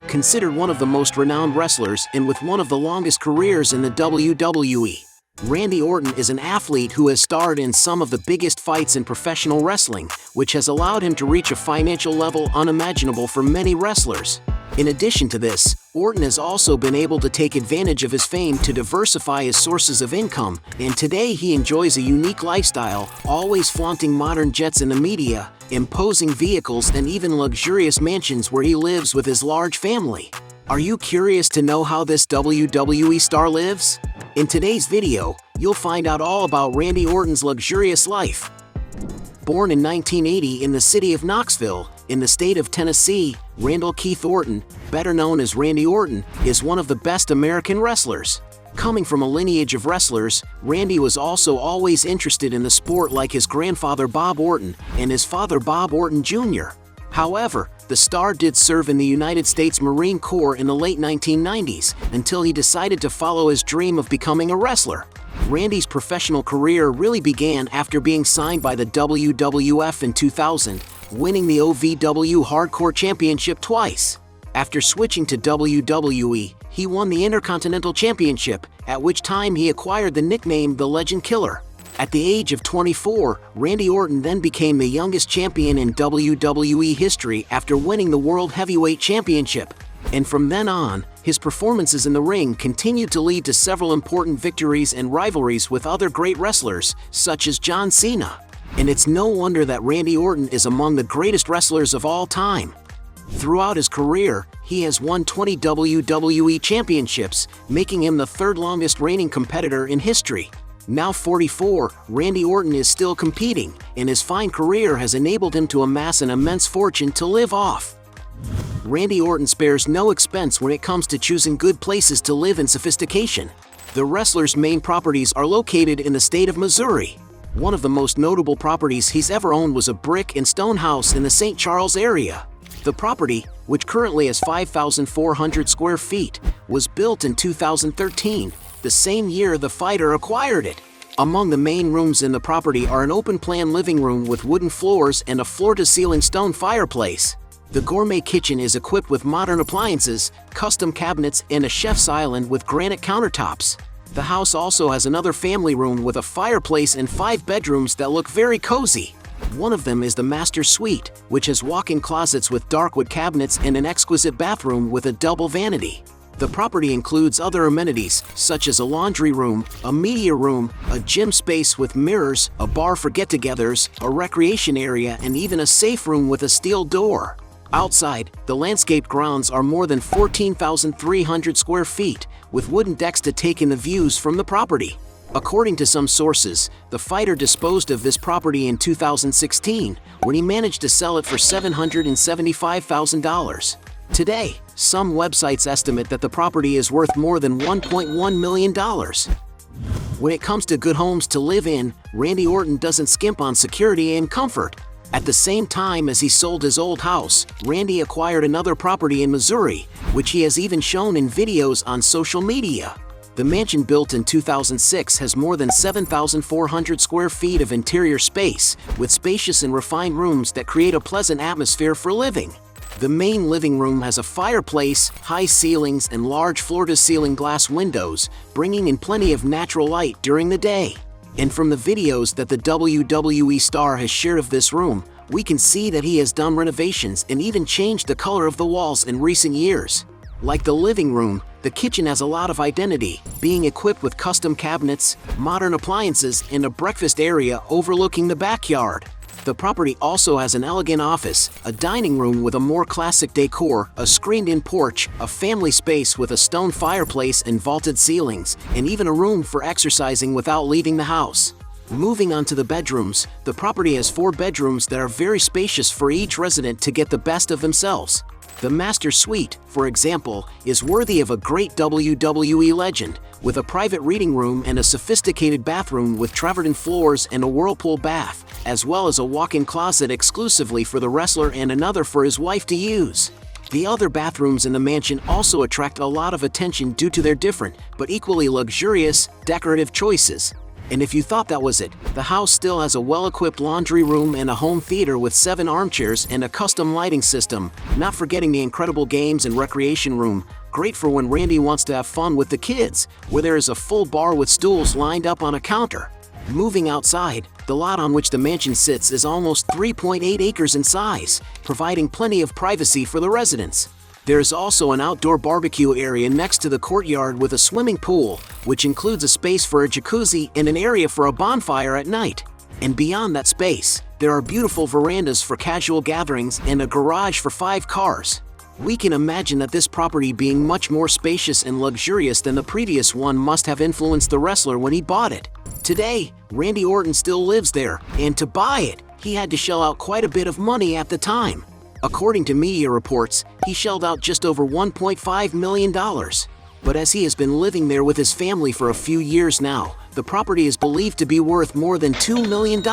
considered one of the most renowned wrestlers and with one of the longest careers in the WWE. Randy Orton is an athlete who has starred in some of the biggest fights in professional wrestling, which has allowed him to reach a financial level unimaginable for many wrestlers. In addition to this, Orton has also been able to take advantage of his fame to diversify his sources of income, and today he enjoys a unique lifestyle, always flaunting modern jets in the media, imposing vehicles and even luxurious mansions where he lives with his large family. Are you curious to know how this WWE star lives? In today's video, you'll find out all about Randy Orton's luxurious life. Born in 1980 in the city of Knoxville, in the state of Tennessee, Randall Keith Orton, better known as Randy Orton, is one of the best American wrestlers. Coming from a lineage of wrestlers, Randy was also always interested in the sport like his grandfather Bob Orton and his father Bob Orton Jr. However, the star did serve in the United States Marine Corps in the late 1990s until he decided to follow his dream of becoming a wrestler. Randy's professional career really began after being signed by the WWF in 2000, winning the OVW Hardcore Championship twice. After switching to WWE, he won the Intercontinental Championship, at which time he acquired the nickname The Legend Killer. At the age of 24, Randy Orton then became the youngest champion in WWE history after winning the World Heavyweight Championship. And from then on, his performances in the ring continued to lead to several important victories and rivalries with other great wrestlers, such as John Cena. And it's no wonder that Randy Orton is among the greatest wrestlers of all time. Throughout his career, he has won 20 WWE championships, making him the third longest reigning competitor in history. Now 44, Randy Orton is still competing, and his fine career has enabled him to amass an immense fortune to live off. Randy Orton spares no expense when it comes to choosing good places to live in sophistication. The wrestler's main properties are located in the state of Missouri. One of the most notable properties he's ever owned was a brick and stone house in the St. Charles area. The property, which currently has 5,400 square feet, was built in 2013, the same year the fighter acquired it. Among the main rooms in the property are an open-plan living room with wooden floors and a floor-to-ceiling stone fireplace. The gourmet kitchen is equipped with modern appliances, custom cabinets, and a chef's island with granite countertops. The house also has another family room with a fireplace and 5 bedrooms that look very cozy. One of them is the master suite, which has walk-in closets with dark wood cabinets and an exquisite bathroom with a double vanity. The property includes other amenities, such as a laundry room, a media room, a gym space with mirrors, a bar for get-togethers, a recreation area, and even a safe room with a steel door. Outside, the landscaped grounds are more than 14,300 square feet, with wooden decks to take in the views from the property. According to some sources, the fighter disposed of this property in 2016, when he managed to sell it for $775,000. Today, some websites estimate that the property is worth more than $1.1 million. When it comes to good homes to live in, Randy Orton doesn't skimp on security and comfort. At the same time as he sold his old house, Randy acquired another property in Missouri, which he has even shown in videos on social media. The mansion, built in 2006, has more than 7,400 square feet of interior space, with spacious and refined rooms that create a pleasant atmosphere for living. The main living room has a fireplace, high ceilings, and large floor-to-ceiling glass windows, bringing in plenty of natural light during the day. And from the videos that the WWE star has shared of this room, we can see that he has done renovations and even changed the color of the walls in recent years. Like the living room, the kitchen has a lot of identity, being equipped with custom cabinets, modern appliances, and a breakfast area overlooking the backyard. The property also has an elegant office, a dining room with a more classic decor, a screened-in porch, a family space with a stone fireplace and vaulted ceilings, and even a room for exercising without leaving the house. Moving on to the bedrooms, the property has 4 bedrooms that are very spacious for each resident to get the best of themselves. The master suite, for example, is worthy of a great WWE legend, with a private reading room and a sophisticated bathroom with travertine floors and a whirlpool bath, as well as a walk-in closet exclusively for the wrestler and another for his wife to use. The other bathrooms in the mansion also attract a lot of attention due to their different, but equally luxurious, decorative choices. And if you thought that was it, the house still has a well-equipped laundry room and a home theater with 7 armchairs and a custom lighting system, not forgetting the incredible games and recreation room, great for when Randy wants to have fun with the kids, where there is a full bar with stools lined up on a counter. Moving outside, the lot on which the mansion sits is almost 3.8 acres in size, providing plenty of privacy for the residents. There is also an outdoor barbecue area next to the courtyard with a swimming pool, which includes a space for a jacuzzi and an area for a bonfire at night. And beyond that space, there are beautiful verandas for casual gatherings and a garage for 5 cars. We can imagine that this property being much more spacious and luxurious than the previous one must have influenced the wrestler when he bought it. Today, Randy Orton still lives there, and to buy it, he had to shell out quite a bit of money at the time. According to media reports, he shelled out just over $1.5 million. But as he has been living there with his family for a few years now, the property is believed to be worth more than $2 million.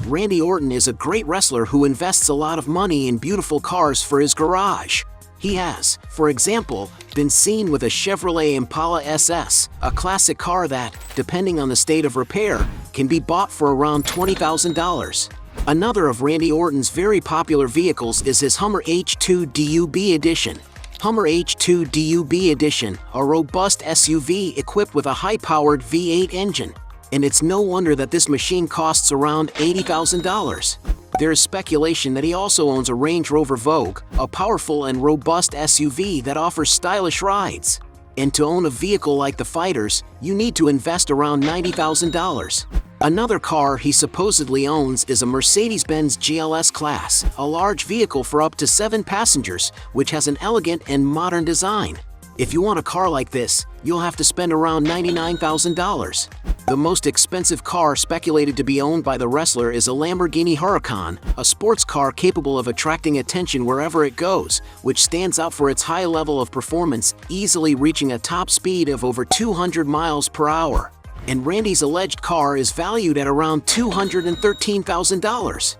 Randy Orton is a great wrestler who invests a lot of money in beautiful cars for his garage. He has, for example, been seen with a Chevrolet Impala SS, a classic car that, depending on the state of repair, can be bought for around $20,000. Another of Randy Orton's very popular vehicles is his Hummer H2 DUB Edition. Hummer H2 DUB Edition, a robust SUV equipped with a high-powered V8 engine. And it's no wonder that this machine costs around $80,000. There is speculation that he also owns a Range Rover Vogue, a powerful and robust SUV that offers stylish rides. And to own a vehicle like the Fighters, you need to invest around $90,000. Another car he supposedly owns is a Mercedes-Benz GLS Class, a large vehicle for up to 7 passengers, which has an elegant and modern design. If you want a car like this, you'll have to spend around $99,000. The most expensive car speculated to be owned by the wrestler is a Lamborghini Huracan, a sports car capable of attracting attention wherever it goes, which stands out for its high level of performance, easily reaching a top speed of over 200 miles per hour. And Randy's alleged car is valued at around $213,000.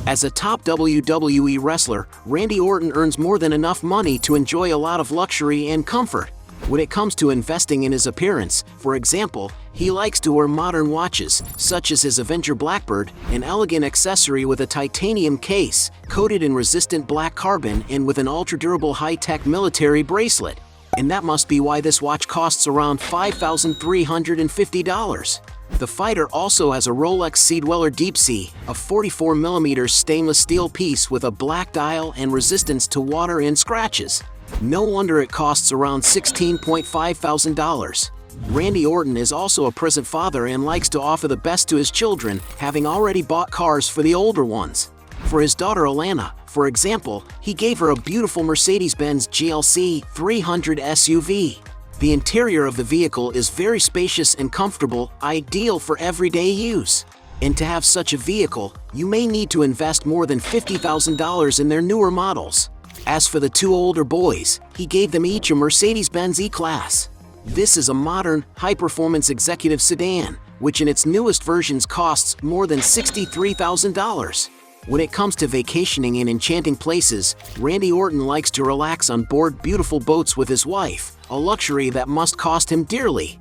As a top WWE wrestler, Randy Orton earns more than enough money to enjoy a lot of luxury and comfort. When it comes to investing in his appearance, for example, he likes to wear modern watches, such as his Avenger Blackbird, an elegant accessory with a titanium case, coated in resistant black carbon and with an ultra-durable high-tech military bracelet. And that must be why this watch costs around $5,350. The Fighter also has a Rolex Seedweller Deep Sea, a 44mm stainless steel piece with a black dial and resistance to water and scratches. No wonder it costs around $16,500. Randy Orton is also a present father and likes to offer the best to his children, having already bought cars for the older ones. For his daughter Alana, for example, he gave her a beautiful Mercedes-Benz GLC 300 SUV. The interior of the vehicle is very spacious and comfortable, ideal for everyday use. And to have such a vehicle, you may need to invest more than $50,000 in their newer models. As for the 2 older boys, he gave them each a Mercedes-Benz E-Class. This is a modern, high-performance executive sedan, which in its newest versions costs more than $63,000. When it comes to vacationing in enchanting places, Randy Orton likes to relax on board beautiful boats with his wife, a luxury that must cost him dearly.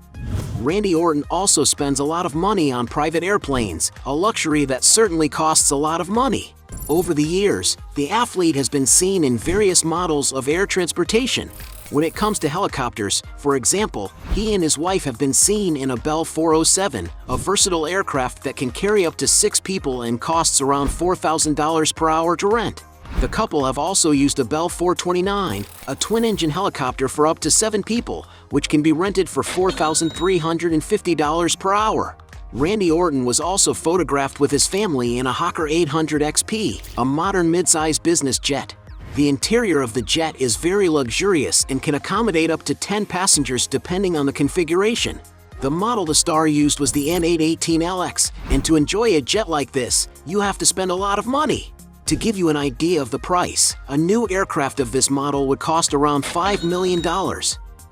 Randy Orton also spends a lot of money on private airplanes, a luxury that certainly costs a lot of money. Over the years, the athlete has been seen in various models of air transportation. When it comes to helicopters, for example, he and his wife have been seen in a Bell 407, a versatile aircraft that can carry up to 6 people and costs around $4,000 per hour to rent. The couple have also used a Bell 429, a twin-engine helicopter for up to 7 people, which can be rented for $4,350 per hour. Randy Orton was also photographed with his family in a Hawker 800 XP, a modern mid-size business jet. The interior of the jet is very luxurious and can accommodate up to 10 passengers depending on the configuration. The model the star used was the N818LX, and to enjoy a jet like this, you have to spend a lot of money. To give you an idea of the price, a new aircraft of this model would cost around $5 million.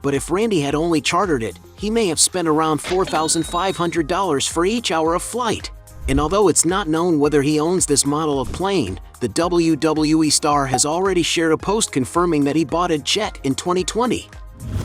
But if Randy had only chartered it, he may have spent around $4,500 for each hour of flight. And although it's not known whether he owns this model of plane, the WWE star has already shared a post confirming that he bought a jet in 2020.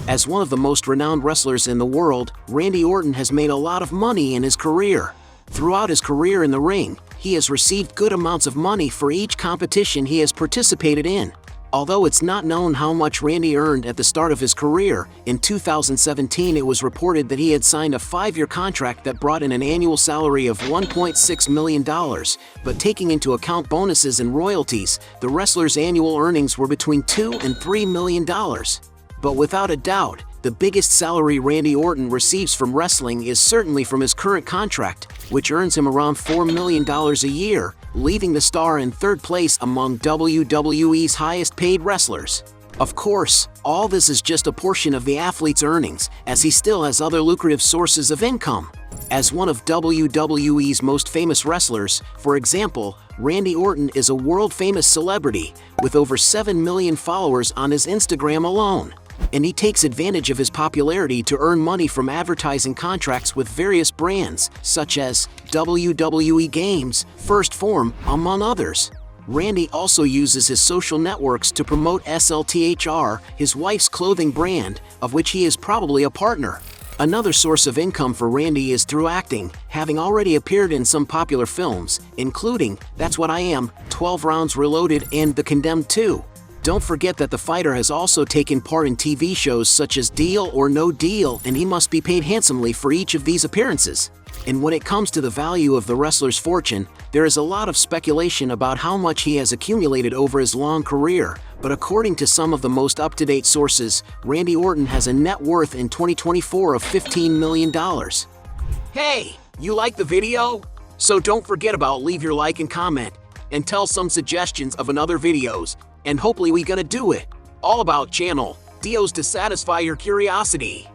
As one of the most renowned wrestlers in the world, Randy Orton has made a lot of money in his career. Throughout his career in the ring, he has received good amounts of money for each competition he has participated in. Although it's not known how much Randy earned at the start of his career, in 2017 it was reported that he had signed a 5-year contract that brought in an annual salary of $1.6 million, but taking into account bonuses and royalties, the wrestler's annual earnings were between $2 and $3 million. But without a doubt, the biggest salary Randy Orton receives from wrestling is certainly from his current contract, which earns him around $4 million a year, leaving the star in third place among WWE's highest-paid wrestlers. Of course, all this is just a portion of the athlete's earnings, as he still has other lucrative sources of income. As one of WWE's most famous wrestlers, for example, Randy Orton is a world-famous celebrity, with over 7 million followers on his Instagram alone. And he takes advantage of his popularity to earn money from advertising contracts with various brands, such as WWE Games, First Form, among others. Randy also uses his social networks to promote SLTHR, his wife's clothing brand, of which he is probably a partner. Another source of income for Randy is through acting, having already appeared in some popular films, including That's What I Am, 12 Rounds Reloaded, and The Condemned 2. Don't forget that the fighter has also taken part in TV shows such as Deal or No Deal, and he must be paid handsomely for each of these appearances. And when it comes to the value of the wrestler's fortune, there is a lot of speculation about how much he has accumulated over his long career, but according to some of the most up-to-date sources, Randy Orton has a net worth in 2024 of $15 million. Hey, you like the video? So don't forget about leave your like and comment, and tell some suggestions of another videos. And hopefully we gonna do it. All about channel Dios to satisfy your curiosity.